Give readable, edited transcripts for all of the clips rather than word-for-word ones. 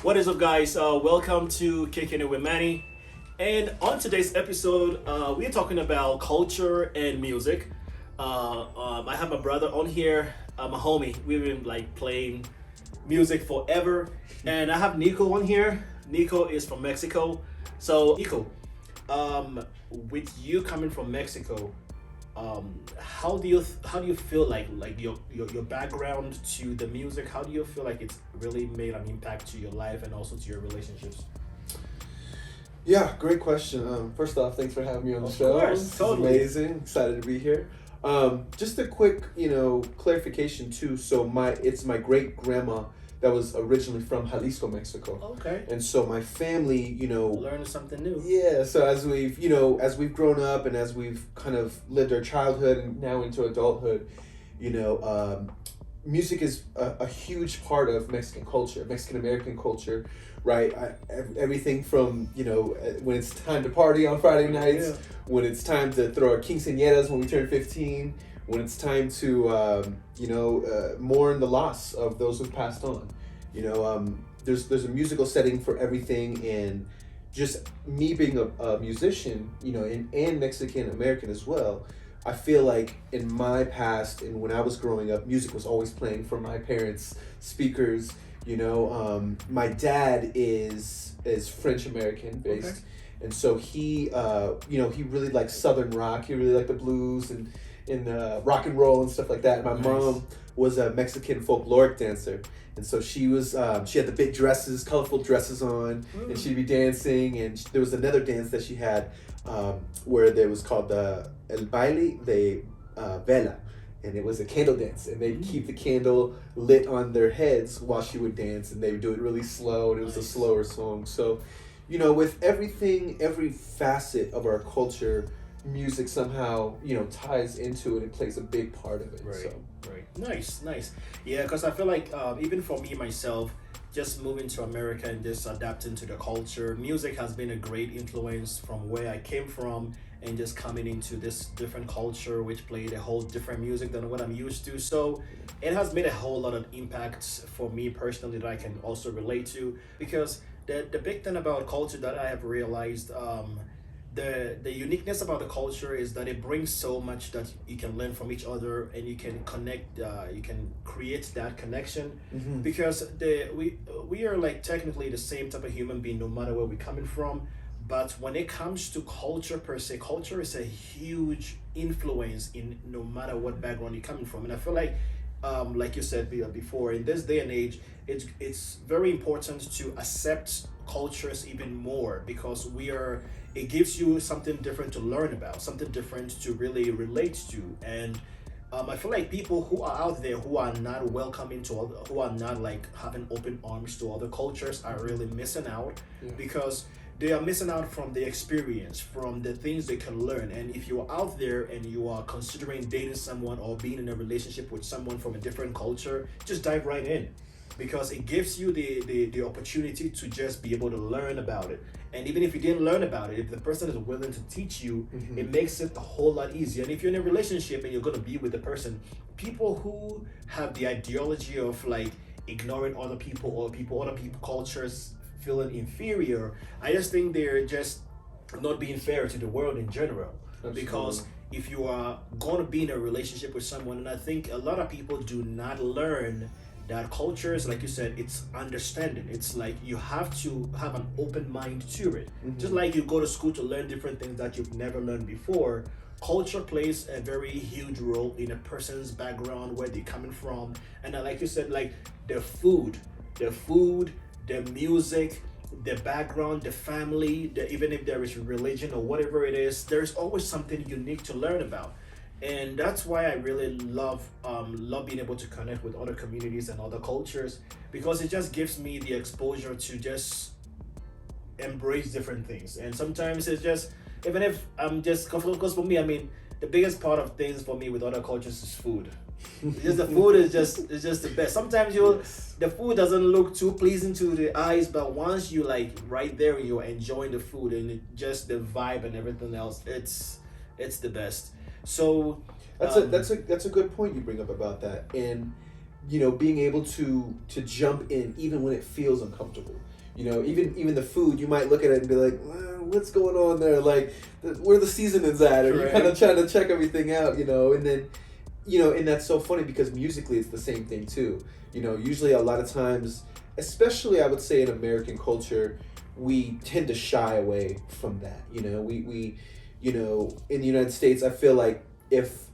What is up, guys? Welcome to Kickin with Manny. And on today's episode, we're talking about culture and music. I have my brother on here, my homie. We've been like playing music forever. And I have Nico on here. Nico is from Mexico. So, Nico, with you coming from Mexico, how do you feel like your background to the music? How do you feel like it's really made an impact to your life and also to your relationships? Yeah, great question. First off, thanks for having me on the Of show. course, This is totally. amazing. Excited to be here. Just a quick, clarification too. So it's my great grandma that was originally from Jalisco, Mexico, Okay. and so my family, Learn something new. yeah. So as we've grown up and as we've kind of lived our childhood and now into adulthood, you know, music is a huge part of Mexican culture, Mexican American culture, right? Everything from when it's time to party on Friday nights, Yeah. when it's time to throw our quinceañeras when we turn 15, when it's time to mourn the loss of those who've passed on. There's a musical setting for everything, and just me being a musician, and Mexican American as well. I feel like in my past and when I was growing up, music was always playing from my parents' speakers. My dad is French American based, Okay. and so he really liked Southern rock. He really liked the blues and rock and roll and stuff like that. My Nice. mom was a Mexican folkloric dancer, and so she had the big dresses, colorful dresses on, and she'd be dancing. And there was another dance that she had where there was called the El Baile de Vela, and it was a candle dance, and they'd keep the candle lit on their heads while she would dance, and they would do it really slow, and it was a Nice. slower song. So, with everything, every facet of our culture, music somehow ties into it and plays a big part of it. Right. So Right. Nice. Nice. Yeah, because I feel like even for me myself, just moving to America and just adapting to the culture, music has been a great influence from where I came from and just coming into this different culture which played a whole different music than what I'm used to. So it has made a whole lot of impacts for me personally that I can also relate to, because the big thing about culture that I have realized, the uniqueness about the culture is that it brings so much that you can learn from each other, and you can connect, you can create that connection, because we are like technically the same type of human being no matter where we're coming from. But when it comes to culture per se, culture is a huge influence in no matter what background you're coming from. And I feel like you said before, in this day and age, it's very important to accept cultures even more, because it gives you something different to learn about, something different to really relate to. And I feel like people who are out there who are not welcoming to other, who are not like having open arms to other cultures, are really missing out, Yeah. because they are missing out from the experience, from the things they can learn. And if you're out there and you are considering dating someone or being in a relationship with someone from a different culture, just dive right in, because it gives you the opportunity to just be able to learn about it. And even if you didn't learn about it, if the person is willing to teach you, it makes it a whole lot easier. And if you're in a relationship and you're going to be with the person, people who have the ideology of like ignoring other people, or other people cultures, feeling inferior, I just think they're just not being fair to the world in general. Because if you are going to be in a relationship with someone, and I think a lot of people do not learn that cultures, like you said, it's understanding. It's like you have to have an open mind to it. Just like you go to school to learn different things that you've never learned before, culture plays a very huge role in a person's background, where they're coming from. And like you said, like the food, the music, the background, the family, even if there is religion or whatever it is, there's always something unique to learn about. And that's why I really love being able to connect with other communities and other cultures, because it just gives me the exposure to just embrace different things. And sometimes it's just, even if I'm just, because for me, I mean, the biggest part of things for me with other cultures is food. It's just the food is just the best. Sometimes Yes. the food doesn't look too pleasing to the eyes, but once you like right there and you're enjoying the food and just the vibe and everything else, it's the best. So That's a good point you bring up about that, and being able to jump in even when it feels uncomfortable. You know, even the food, you might look at it and be like, what's going on there? Like, where the seasoning's at? Or you're kind of trying to check everything out, you know? And then, you know, and that's so funny because musically it's the same thing too. You know, usually a lot of times, especially I would say in American culture, we tend to shy away from that. You know, we you know, in the United States, I feel like if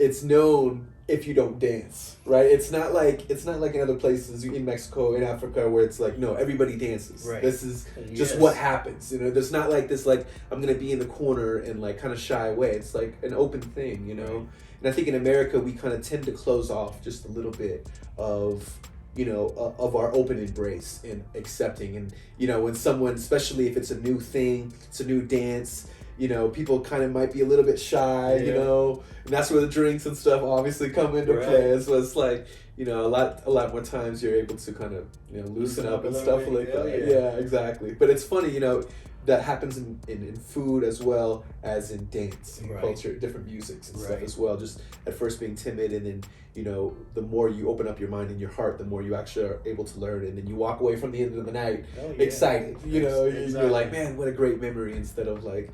it's known if you don't dance, right? It's not like in other places in Mexico, in Africa, where it's like, no, everybody dances. Right. This is just what happens. You know, there's not like this, like, I'm gonna be in the corner and like kind of shy away. It's like an open thing, you know? Right. And I think in America, we kind of tend to close off just a little bit of, you know, of our open embrace and accepting. And, you know, when someone, especially if it's a new thing, it's a new dance, you know, people kind of might be a little bit shy, you know, and that's where the drinks and stuff obviously come into play. So it's like, you know, a lot more times you're able to kind of, you know, loosen up and stuff like that. Yeah, exactly. But it's funny, you know, that happens in food as well as in dance and culture, different musics and stuff as well. Just at first being timid, and then, you know, the more you open up your mind and your heart, the more you actually are able to learn. And then you walk away from the end of the night excited. You know, you're like, man, what a great memory, instead of like,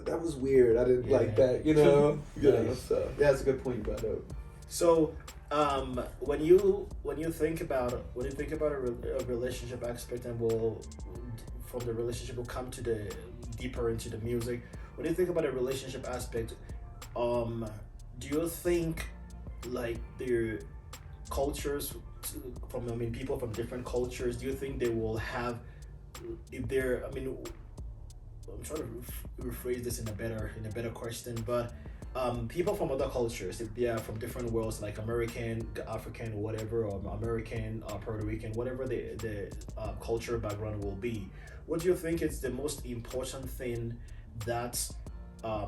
that was weird, I didn't like that, you know. You know, so yeah, that's a good point you brought up. So when you think about a relationship aspect, and from the relationship we'll come to the deeper into the music. When you think about a relationship aspect, do you think like their cultures people from different cultures, do you think they will have, if they're, I'm trying to rephrase this in a better question, but people from other cultures, if they are from different worlds, like American, African, whatever, or American, Puerto Rican, whatever the culture background will be, what do you think is the most important thing that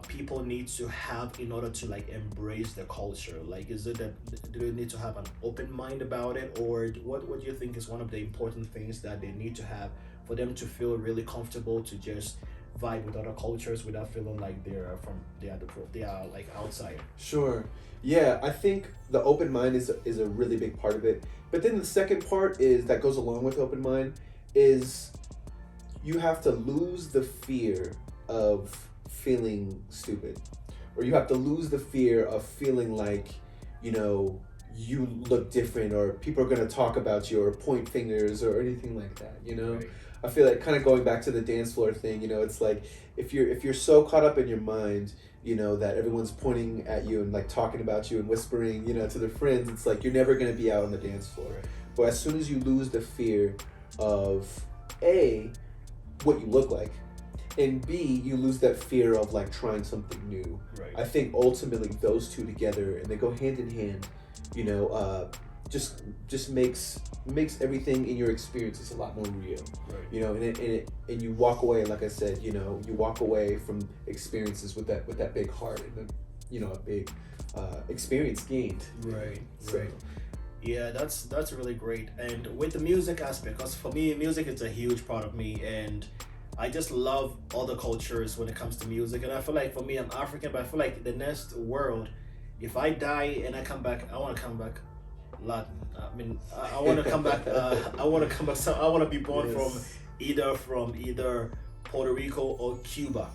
people need to have in order to like embrace the culture? Like, is it that do they need to have an open mind about it, or what do you think is one of the important things that they need to have for them to feel really comfortable to just vibe with other cultures without feeling like they are like outside? Sure. Yeah, I think the open mind is a really big part of it. But then the second part is that goes along with open mind is you have to lose the fear of feeling stupid, or you have to lose the fear of feeling like, you know, you look different, or people are going to talk about you or point fingers or anything like that, you know. Right. I feel like kind of going back to the dance floor thing, you know, it's like if you're so caught up in your mind, you know, that everyone's pointing at you and like talking about you and whispering, you know, to their friends, it's like you're never going to be out on the dance floor. Right. But as soon as you lose the fear of A, what you look like, and B, you lose that fear of like trying something new. Right. I think ultimately those two together, and they go hand in hand, you know, just makes everything in your experiences a lot more real. Right. You know, and you walk away, like I said, you know, you walk away from experiences with that big heart and you know, a big experience gained. Right. So. Right. Yeah, that's really great. And with the music aspect, because for me, music is a huge part of me, and I just love other cultures when it comes to music. And I feel like for me, I'm African, but I feel like the next world, if I die and I come back, I want to come back Latin. I want to come back. I want to come back. So I want to be born from either Puerto Rico or Cuba.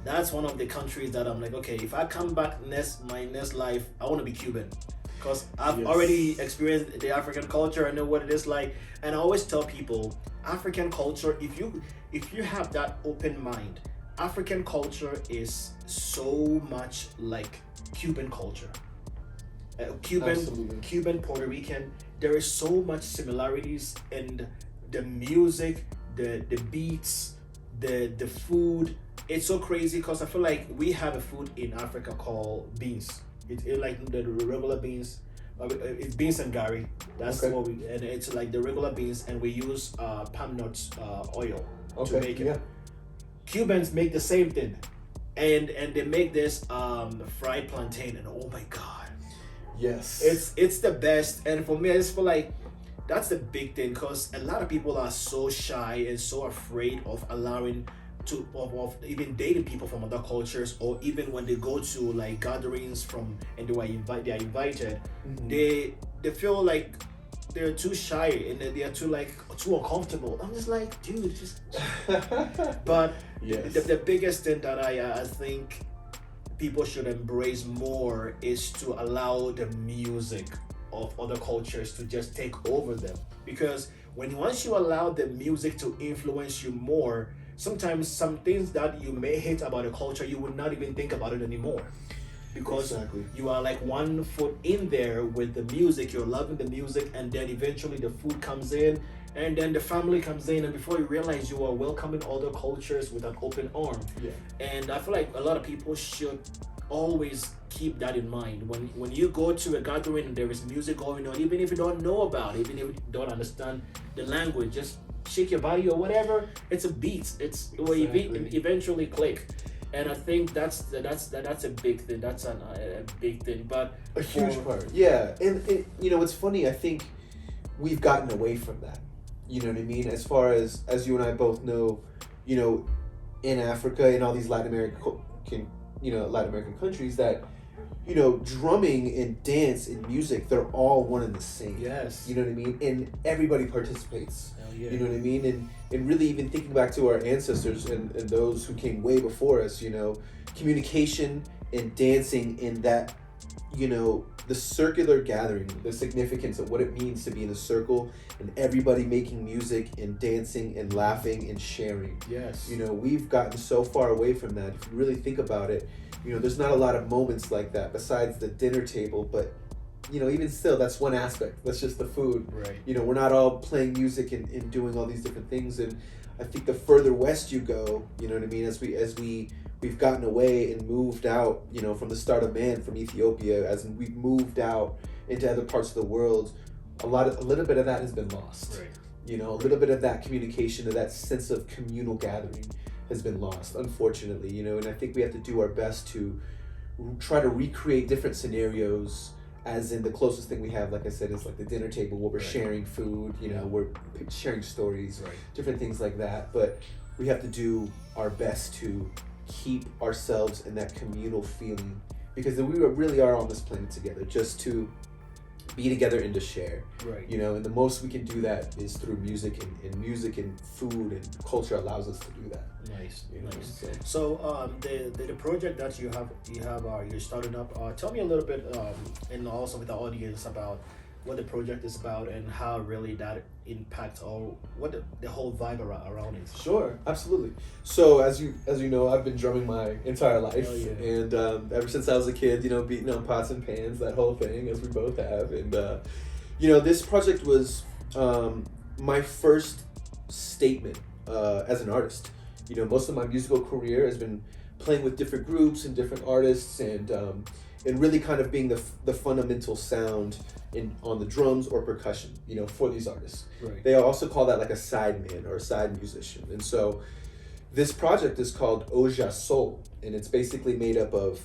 That's one of the countries that I'm like, okay, if I come back my next life, I want to be Cuban. Because I've already experienced the African culture. I know what it is like, and I always tell people, African culture, if you have that open mind, African culture is so much like Cuban culture. Cuban, Puerto Rican, there is so much similarities in the music, the beats, the food. It's so crazy because I feel like we have a food in Africa called beans. It like the regular beans. It's beans and gari. That's what we, and it's like the regular beans, and we use palm nuts oil to make it. Yeah. Cubans make the same thing, and they make this fried plantain, and oh my god, yes, it's the best. And for me, I just feel like that's the big thing, because a lot of people are so shy and so afraid of allowing of even dating people from other cultures, or even when they go to like gatherings and they are invited, they feel like, they're too shy and they are too like too uncomfortable. I'm just like, dude, just. But yes. the biggest thing that I think people should embrace more is to allow the music of other cultures to just take over them, because once you allow the music to influence you more, sometimes some things that you may hate about a culture, you would not even think about it anymore, because Exactly. you are like one foot in there with the music, you're loving the music, and then eventually the food comes in, and then the family comes in, and before you realize, you are welcoming other cultures with an open arm. Yeah. And I feel like a lot of people should always keep that in mind when you go to a gathering and there is music going on, even if you don't know about it, even if you don't understand the language, just shake your body or whatever. It's a beat. It's will eventually click. And I think that's a big thing. That's a big thing, but A huge part. Yeah, and you know, it's funny. I think we've gotten away from that. You know what I mean? As far as you and I both know, you know, in Africa, in all these Latin American countries, that, you know, drumming and dance and music, they're all one and the same. Yes. You know what I mean? And everybody participates. Hell yeah. You know what I mean? And really, even thinking back to our ancestors and those who came way before us, you know, communication and dancing in that, you know, the circular gathering, the significance of what it means to be in a circle and everybody making music and dancing and laughing and sharing. Yes. You know, we've gotten so far away from that. If you really think about it, you know, there's not a lot of moments like that besides the dinner table, but, you know, even still, that's one aspect. That's just the food. Right. You know, we're not all playing music and doing all these different things. And I think the further west you go, you know what I mean, as we've gotten away and moved out, you know, from the start of man, from Ethiopia, as we've moved out into other parts of the world, a little bit of that has been lost. Right. You know, a little bit of that communication, of that sense of communal gathering has been lost, unfortunately, you know, and I think we have to do our best to try to recreate different scenarios, as in the closest thing we have, like I said, is like the dinner table where we're sharing food, you know, we're sharing stories, different things like that, but we have to do our best to keep ourselves in that communal feeling, because we really are on this planet together just to be together and to share. Right. You know, and the most we can do that is through music, and music and food and culture allows us to do that. Nice. You know, Nice. So the project that you're starting up, tell me a little bit and also with the audience about what the project is about and how really that impacts, or what the whole vibe around it. Sure, absolutely. So as you know, I've been drumming my entire life, and ever since I was a kid, you know, beating on pots and pans, that whole thing, as we both have. And you know, this project was my first statement as an artist. You know, most of my musical career has been playing with different groups and different artists, and really kind of being the fundamental sound on the drums or percussion, you know, for these artists. Right. They also call that like a sideman or a side musician. And so this project is called Oja Soul, and it's basically made up of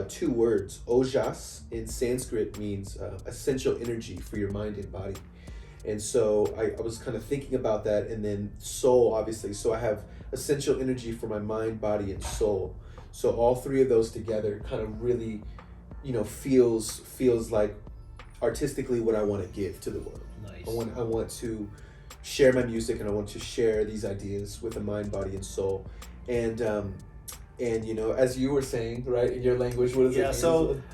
two words. Ojas in Sanskrit means essential energy for your mind and body. And so I was kind of thinking about that, and then soul, obviously. So I have essential energy for my mind, body, and soul. So all three of those together kind of really, you know, feels like artistically what I want to give to the world. Nice. I want to share my music, and I want to share these ideas with a mind, body, and soul. And you know, as you were saying, right, in your language, what is it? Yeah.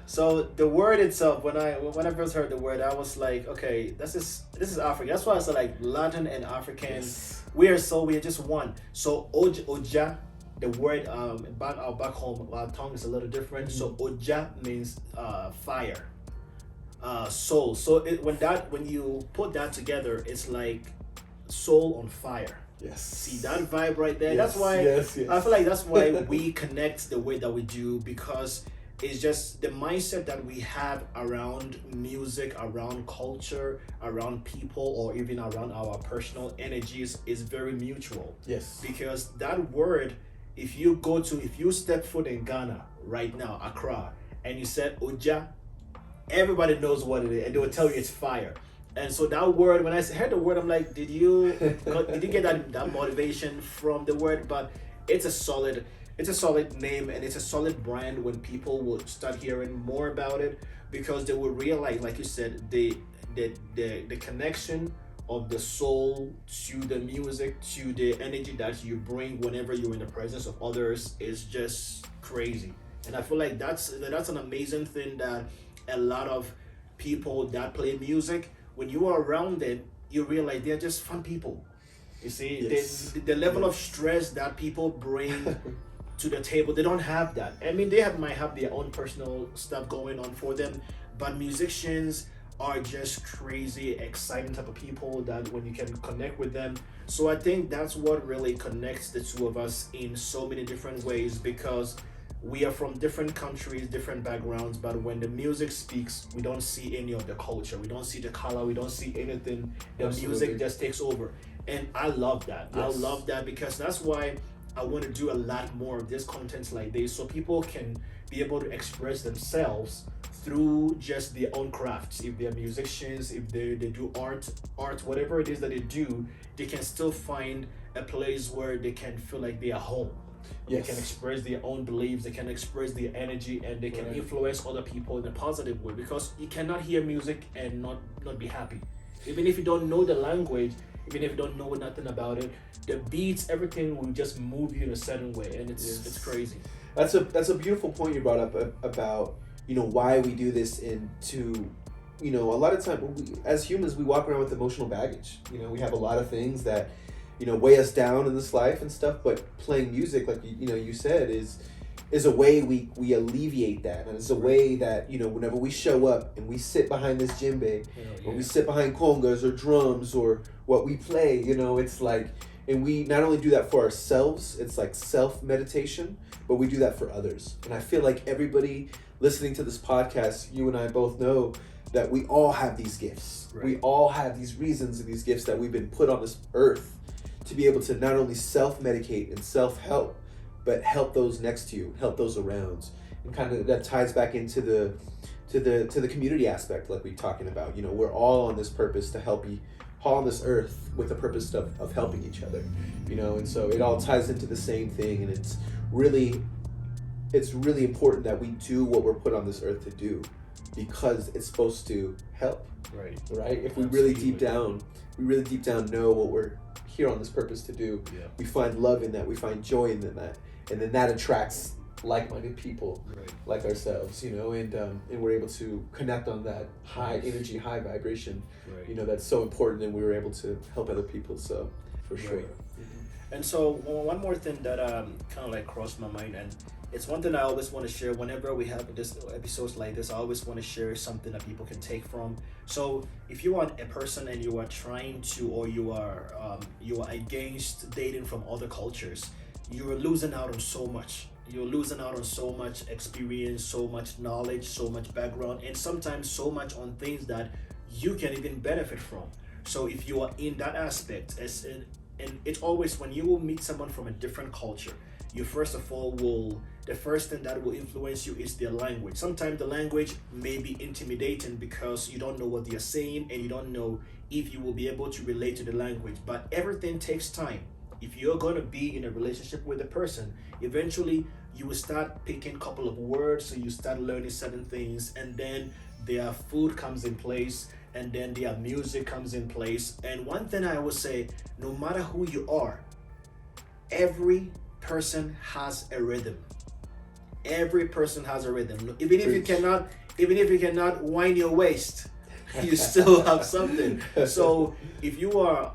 So the word itself, when I first heard the word, I was like, okay, this is African. That's why I said like Latin and African. Yes. We are just one. So Oja, the word back home, our tongue is a little different. So Oja means fire. Soul. So when you put that together, it's like soul on fire. Yes. See that vibe right there? Yes, That's why yes. I feel like that's why we connect the way that we do, because it's just the mindset that we have around music, around culture, around people, or even around our personal energies is very mutual. Yes. Because that word, if you step foot in Ghana right now, Accra, and you said Oja, everybody knows what it is, and they will tell you it's fire. And so that word, when I heard the word, I'm like, did you get that motivation from the word? But it's a solid name, and it's a solid brand when people will start hearing more about it, because they will realize, like you said, the the connection of the soul to the music, to the energy that you bring whenever you're in the presence of others is just crazy. And I feel like that's an amazing thing that a lot of people that play music, when you are around them, you realize they're just fun people. You see, Yes. the level of stress that people bring to the table, they don't have that. I mean, might have their own personal stuff going on for them, but musicians are just crazy, exciting type of people that when you can connect with them. So I think that's what really connects the two of us in so many different ways because we are from different countries, different backgrounds, but when the music speaks, we don't see any of the culture, we don't see the color, we don't see anything. The Absolutely. music just takes over. And I love that. Yes. I love that because that's why I want to do a lot more of this content like this so people can be able to express themselves through just their own crafts. If they're musicians, if they do art, whatever it is that they do, they can still find a place where they can feel like they are home. Yes. They can express their own beliefs, they can express their energy, and they can Right. influence other people in a positive way because you cannot hear music and not be happy. Even if you don't know the language, even if you don't know nothing about it, the beats, everything will just move you in a certain way, and it's crazy. That's a beautiful point you brought up about why we do this and to a lot of time as humans we walk around with emotional baggage. We have a lot of things that weigh us down in this life and stuff, but playing music like you said is a way we alleviate that, and it's a way that whenever we show up and we sit behind this djembe or we sit behind congas or drums or what we play, it's like, and we not only do that for ourselves, it's like self meditation, but we do that for others. And I feel like everybody listening to this podcast, you and I both know that we all have these gifts. Right. We all have these reasons and these gifts that we've been put on this earth to be able to not only self-medicate and self-help, but help those next to you, help those around. And kind of that ties back into the community aspect like we're talking about. We're all on this purpose to help you, all on this earth with the purpose of helping each other. And so it all ties into the same thing, and it's really important that we do what we're put on this earth to do because it's supposed to help. Right? If we really deep down know what we're here on this purpose to do, we find love in that, we find joy in that, and then that attracts like-minded people like ourselves, and we're able to connect on that high energy, high vibration, that's so important, and we were able to help other people, so for sure. And so one more thing that kind of like crossed my mind, and it's one thing I always want to share whenever we have this episodes like this. I always want to share something that people can take from. So if you are a person and you are trying to, or you are against dating from other cultures, you are losing out on so much. You're losing out on so much experience, so much knowledge, so much background, and sometimes so much on things that you can even benefit from. So if you are in that aspect, and it's always when you will meet someone from a different culture, you first of all the first thing that will influence you is their language. Sometimes the language may be intimidating because you don't know what they're saying and you don't know if you will be able to relate to the language, but everything takes time. If you're going to be in a relationship with a person, eventually you will start picking a couple of words, so you start learning certain things, and then their food comes in place, and then their music comes in place. And one thing I would say, no matter who you are, every person has a rhythm. Every person has a rhythm. Even if you cannot wind your waist, you still have something. So if you are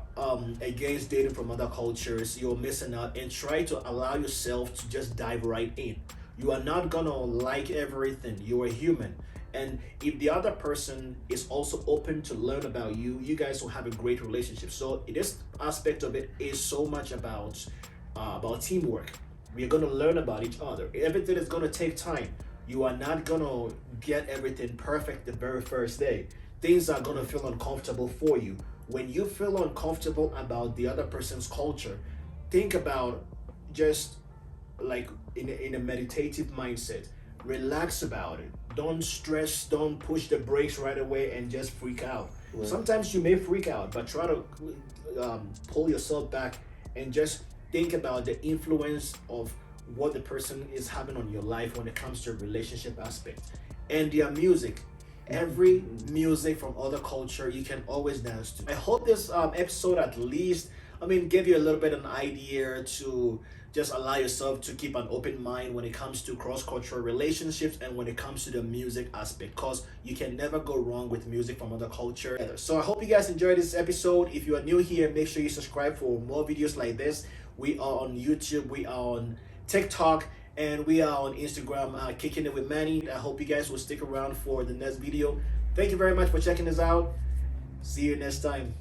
against dating from other cultures, you're missing out, and try to allow yourself to just dive right in. You are not gonna like everything. You're a human. And if the other person is also open to learn about you, you guys will have a great relationship. So this aspect of it is so much about teamwork. We are going to learn about each other. Everything is going to take time. You are not going to get everything perfect the very first day. Things are going to feel uncomfortable for you. When you feel uncomfortable about the other person's culture, think about just like in a meditative mindset. Relax about it. Don't stress, don't push the brakes right away and just freak out. Right. Sometimes you may freak out, but try to pull yourself back and just think about the influence of what the person is having on your life when it comes to a relationship aspect. And their music. Every music from other culture you can always dance to. I hope this episode at least, I mean, give you a little bit of an idea to just allow yourself to keep an open mind when it comes to cross-cultural relationships and when it comes to the music aspect, because you can never go wrong with music from other culture either. So I hope you guys enjoyed this episode. If you are new here, make sure you subscribe for more videos like this. We are on YouTube, we are on TikTok, and we are on Instagram, Kicking It with Manny. I hope you guys will stick around for the next video. Thank you very much for checking this out. See you next time.